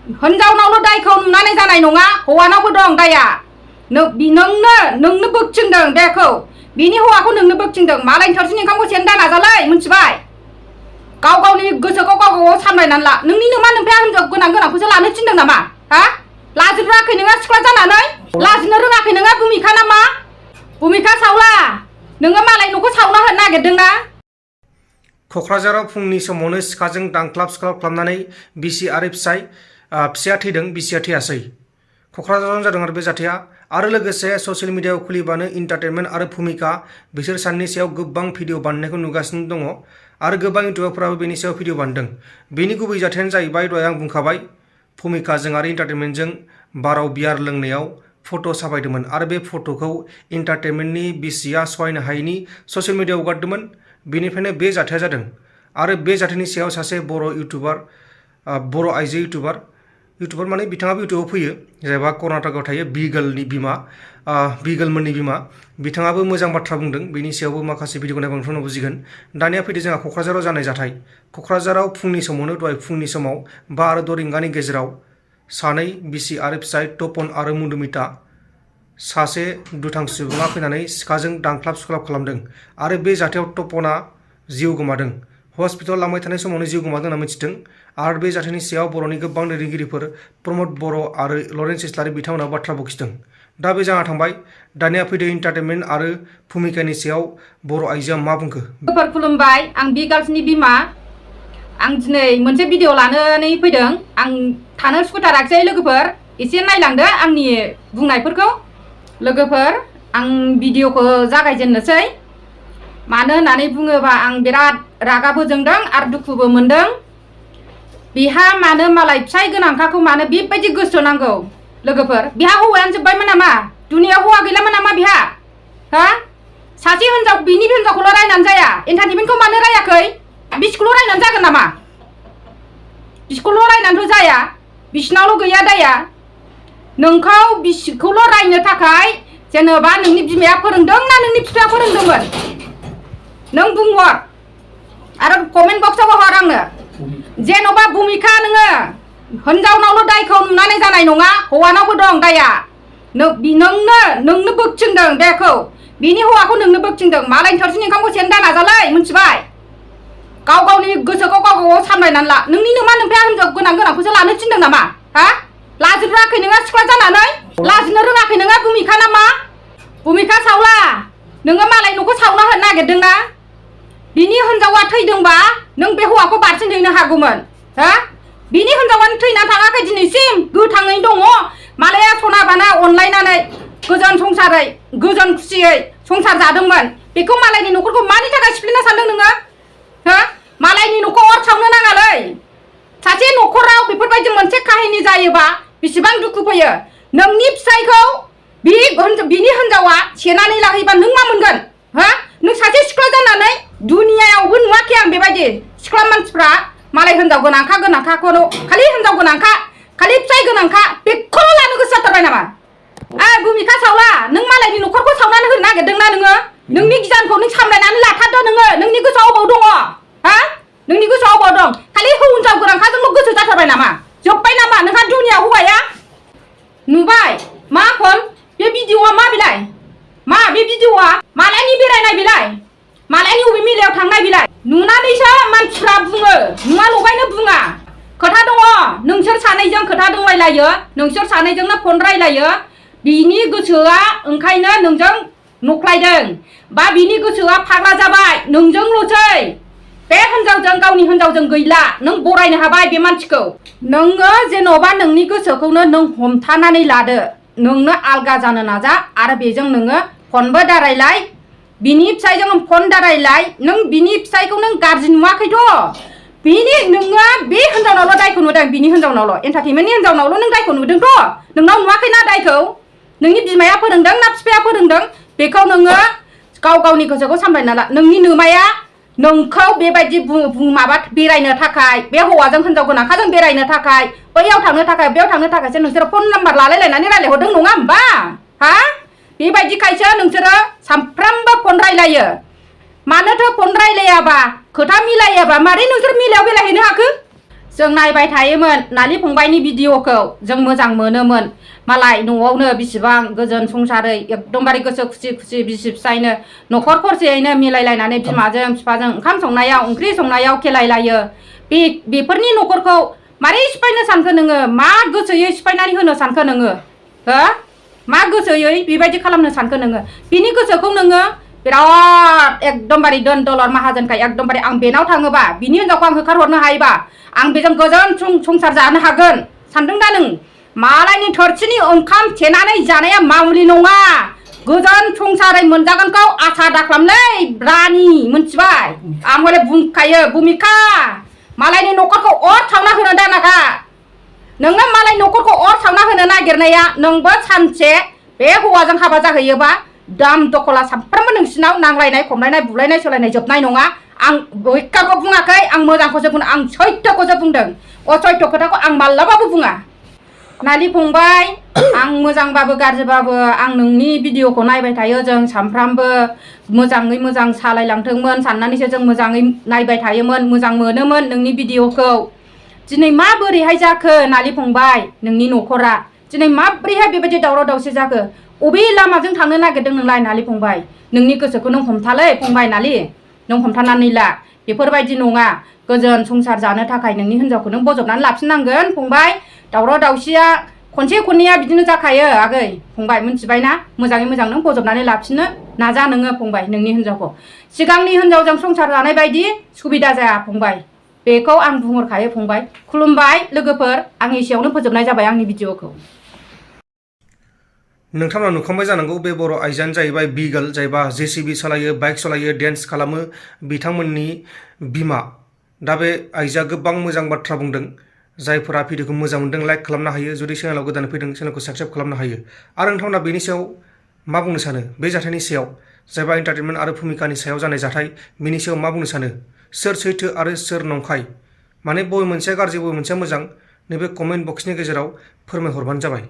हिनजावनावल' दायखौ नुनानै जानाय नङा हौवानावबो दं दाया नोंनो बोगथिंदों बेखौ बिनि हौवाखौ नोंनो बोगथिंदों मालायनि थोरसिनि ओंखामखौ सेन दा नाजालाय मिथिबाय गाव गावनि गोसोखौ गाव गाव सामलायनानै ला नोंनि नोमा नोमफाया हिनजाव गोनांखौसो लानो थिनदों नामा हा लाजिनो रोङाखै नोङा सिख्ला जानानै लाजिनो रोङाखै नोङा भुमिका नामा भुमिका सावला नोङो मालाय न'खौ सावना होनो नागिरदोंना क'क्राझाराव फुंनि समावनो सिखाजों दांख्लाब सुख्लाब खालामनानै बिसि आरो फिसाया थैदों बिसिया थैयासै क'क्राझाराव जादों आरो बे जाथाया आरो लोगोसे ससियेल मिडियायाव खुलिबानो इन्टारटेनमेन्ट आरो भुमिका बिसोर सानैनि सायाव गोबां भिडिअ बानायनायखौ नुगासिनो दङ आरो गोबां इउटिउबारफोराबो बेनि सायाव भिडिअ बानायदों बेनि गुबै जाथायानो जाहैबाय दहाय आं बुंखाबाय भुमिकाजों आरो इन्टारटेनमेन्टजों बाराव बियार लोंनायाव फट' साफायदोंमोन आरो बे फट'खौ इन्टारटेनमेन्टनि बिसिया सहायनो हायैनि ससियेल मिडियायाव हगारदोंमोन बेनिफ्रायनो बे जाथाया जादों आरो बे जाथायनि सायाव सासे बर' आइजो इउटुबार माने बिथाङाबो इउटुबाव फैयो जायबा कर्नाटकआव थायो बिगोलमोननि बिमा बिथाङाबो मोजां बाथ्रा बुंदों बेनि सायावबो माखासे भिडिअखौ नायबा नोंथांमोना बुजिगोन दानिया फैदो जोंहा क'क्राझाराव जानाय जाथाय क'क्राझाराव फुंनि समावनो दहाय फुंनि समाव 5 आरो 6 रिंगानि गेजेराव सानै बिसि आरो फिसाय तपन आरो मधुमिता सासे दुथां सुबुङा फैनानै सिखाजों दांख्लाब सुख्लाब खालामदों आरो बे जाथायाव तपना जिउ गोमादों हस्पिटाल लांबाय थानाय समावनो जिउ गोमादों होनना मिथिदों आरो बे जाथायनि सायाव बर'नि गोबां दैदेनगिरिफोर प्रमद बर' आरो लरेन्स इस्लारि बिथांमोना बाथ्रा बखिदों दा बे जाना थांबाय दानिया फैदो इन्टारटेनमेन्ट आरो भुमिकानि सायाव बर' आइजोआ मा बुंखो खुलुमबाय आं बि गार्लसनि बिमा आं दिनै मोनसे भिडिअ लानानै फैदों आं थानो सुखुथाराखिसै लोगोफोर एसे नायलांदो आंनि बुंनायफोरखौ लोगोफोर आं भिडिअखौ जागायजेननोसै मानो होननानै बुङोबा आं बिराद रागाबो जोंदों आरो दुखुबो मोनदों बिहा मानो मालाय फिसाय गोनांखाखौ मानो बेबायदि गोसो नांगौ लोगोफोर बिहा हौवायानो जोब्बायमोन नामा दुनियाव हौवा गैलामोन नामा बिहा हा सासे हिनजाव बिनि हिनजावखौल' रायनानै जाया एन्टारटेनमेन्टखौ मानो रायाखै बिसिखौल' रायनानै जागोन नामा बिसिखौल' रायनानैथ' जाया बिसिनावल' गैया दाया नोंखौ बिसिखौल' रायनो थाखाय जेनेबा नोंनि बिमाया फोरोंदों ना नोंनि बिफाया फोरोंदोंमोन नों बुंहर आरो कमेन्ट बक्सआव हर आंनो जेन'बा भुमिका नोङो हिनजावनावल' दायखौ नुनानै जानाय नङा हौवानावबो दं दाया नोंनो बोगथिंदों बेखौ बिनि हौवाखौ नोंनो बोगथिंदों मालायनि थोरसिनि ओंखामखौ सेन दा नाजालाय मिथिबाय गाव गावनि गोसोखौ गाव गाव सामलायनानै ला नोंनि नोमा नोमफाया हिनजाव गोनांखौसो लानो थिनदों नामा हा लाजिनो रोङाखै नोङा सिख्ला जानानै लाजिनो रोङाखै नोङा भुमिका नामा भुमिका सावला नोङो मालाय न'खौ सावना होनो नागिरदोंना बिनि हिनजावा थैदोंबा नों बे हौवाखौ बारसिनहैनो हागौमोन हा बिनि हिनजावानो थैना थाङाखै दिनैसिम गोथाङै दङ मालाया सना बाना अनलायनानै गोजोन संसारै गोजोन खुसियै संसार जादोंमोन बेखौ मालायनि न'खरखौ मानि थाखाय सिफ्लेना सानदों नोङो हा मालायनि न'खौ अर सावनो नाङालै सासे न'खराव बेफोरबायदि मोनसे काहिनी जायोबा बेसेबां दुखु फैयो नोंनि फिसायखौ बिनि हिनजावा सेनानै लाहैबा नों मा मोनगोन हा नों सासे सिख्ला जानानै दुनियायावबो नुवाखै आं बेबायदि सिख्ला मानसिफ्रा मालाय हिनजाव गोनांखाखौल' खालि हिनजाव गोनांखा खालि फिसाय गोनांखा बेखौल' लानो गोसो जाथारबाय नामा भुमिका सावला नों मालायनि न'खरखौ सावनानै होनो नागिरदोंना नोङो नोंनि गियानखौ नों सामलायनानै लाथारदो नोङो नोंनि गोसोआव अबाव दङ हा नोंनि गोसोआव अबाव दं खालि हिनजाव गोनांखाजोंल' गोसो जाथारबाय नामा जोब्बाय नामा नोंहा दुनिया हौवाया नुबाय मा खन बे भिडिअआ मा बिलाय मा बे भिडिअआ मालायनि बेरायनाय बिलाय मालायनि अबे मेलायाव थांनाय बिलाय नुनानैसो मानसिफ्रा बुङो नुवा लगायनो बुङा खोथा दङ नोंसोर सानैजों खोथा दंलायलायो नोंसोर सानैजोंनो फन रायलायो बिनि गोसोआ ओंखायनो नोंजों नख्लायदों बा बिनि गोसोआ फाग्ला जाबाय नोंजोंल'सै बे हिनजावजों गावनि हिनजावजों गैला नों बरायनो हाबाय बे मानसिखौ नोङो जेन'बा नोंनि गोसोखौनो नों हमथानानै लादो नोंनो आलगा जानो नाजा आरो बेजों नोङो फनबो दारायलाय बिनि फिसायजों फन दारायलाय नों बिनि फिसायखौ नों गाज्रि नुवाखैथ' नोङो बे हिनजावनावल' दायखौ नुदों बिनि हिनजावनावल' एन्टारटेनमेन्टनि हिनजावनावल' नों दायखौ नुदोंथ' नोंनाव नुवाखैना दायखौ नोंनि बिमाया फोरोंदों ना बिफाया फोरोंदों बेखौ नोङो गाव गावनि गोसोखौ सामलायना ला नोंनि नोमाया नोंखौ बेबायदि माबा बेरायनो थाखाय बे हौवाजों हिनजाव गोनांखाजों बेरायनो थाखाय बैयाव थांनो थाखाय बेयाव थांनो थाखायसो नोंसोरो फन नाम्बार लालायलायनानै रायलायहरदों नङा होमबा हा बेबायदिखायसो नोंसोरो सानफ्रामबो फन रायलायो मानोथो फन रायलायाबा खोथा मिलायाबा मारै नोंसोर मिलायाव बेरायहैनो हाखो जों नायबाय थायोमोन नालि फंबायनि भिडिअखौ जों मोजां मोनोमोन मालाय न'आवनो बिसिबां गोजोन संसारै एकदमबारे गोसो खुसि खुसि बिसि फिसायनो न'खर खरसेयैनो मिलायलायनानै बिमाजों बिफाजों ओंखाम संनायाव ओंख्रि संनायाव खेलायलायो बेफोरनि न'खरखौ मारै सिफायनो सानखो नोङो मा गोसोयै सिफायनानै होनो सानखो नोङो हो मा गोसोयै बेबायदि खालामनो सानखो नोङो बिनि गोसोखौ नोङो बिराद एकदमबारे दोन दलर माहाजोनखाय एकदमबारे आं बेनाव थाङोबा बिनि हिनजावखौ आं होखारहरनो हायोबा आं बेजों गोजोन संसार जानो हागोन सानदों दा नों मालायनि थोरसिनि ओंखाम थेनानै जानाया मामुलि नङा गोजोन संसारै मोनजागोनखौ आसा दाख्लामलै रानि मोनथिबाय आं हले बुंखायो भुमिका मालायनि न'खरखौ अर सावना होनो दानागा नोङो मालाय न'खरखौ अर सावना होनो नागिरनाया नोंबो सानसे बे हौवाजों हाबा जाहैयोबा दाम दखला सामफ्रामबो नोंसिनाव नांलायनाय खमलायनाय बुलायनाय सोलायनाय जोबनाय नङा आं बयखाखौ बुङाखै आं मोजांखौसो बुंदों आं सैथोखौसो बुंदों असैथो खोथाखौ आं मालाबाबो बुङा नालि फंबाय आं मोजांबाबो गाज्रिबाबो आं नोंनि भिडिअखौ नायबाय थायो जों सामफ्रामबो मोजाङै मोजां सालायलांथोंमोन साननानैसो जों मोजाङै नायबाय थायोमोन मोजां मोनोमोन नोंनि भिडिअखौ दिनै माबोरैहाय जाखो नालि फंबाय नोंनि न'खरा दिनै माबोरैहाय बेबायदि दावराव दावसि जाखो अबे लामाजों थांनो नागिरदों नोंलाय नालि फंबाय नोंनि गोसोखौ नों हमथालै फंबाय नालि नों हमथानानै ला बेफोरबायदि नङा गोजोन संसार जानो थाखाय नोंनि हिनजावखौ नों बजबनानै लाफिननांगोन फंबाय दावराव दावसिया खनसे खननैया बिदिनो जाखायो आगै फंबाय मिथिबाय ना मोजाङै मोजां नों बजबनानै लाफिननो नाजा नोङो फंबाय नोंनि हिनजावखौ सिगांनि हिनजावजों संसार जानाय बायदि सुबिदा जाया फंबाय बेखौ आं बुंहरखायो फंबाय खुलुमबाय लोगोफोर आं एसेयावनो फोजोबनाय जाबाय आंनि भिडिअखौ नोंथांमोना नुखांबाय जानांगौ बे बर' आइजोआनो जाहैबाय बिगोल जायबा जेसिबि सालायो बाइक सालायो डेन्स खालामो बिथांमोननि बिमा दा बे आइजोआ गोबां मोजां बाथ्रा बुंदों जायफोरा भिडिअखौ मोजां मोनदों लाइक खालामनो हायो जुदि चेनेलाव गोदान फैदों चेनेलखौ साबस्क्राइब खालामनो हायो आरो नोंथांमोना बेनि सायाव मा बुंनो सानो बे जाथायनि सायाव जायबा एन्टारटेनमेन्ट आरो भुमिकानि सायाव जानाय जाथाय बेनि सायाव मा बुंनो सानो सोर सैथो आरो सोर नंखाय माने बबे मोनसेया गाज्रि बबे मोनसेया मोजां नैबे कमेन्ट बक्सनि गेजेराव फोरमायहरबानो जाबाय।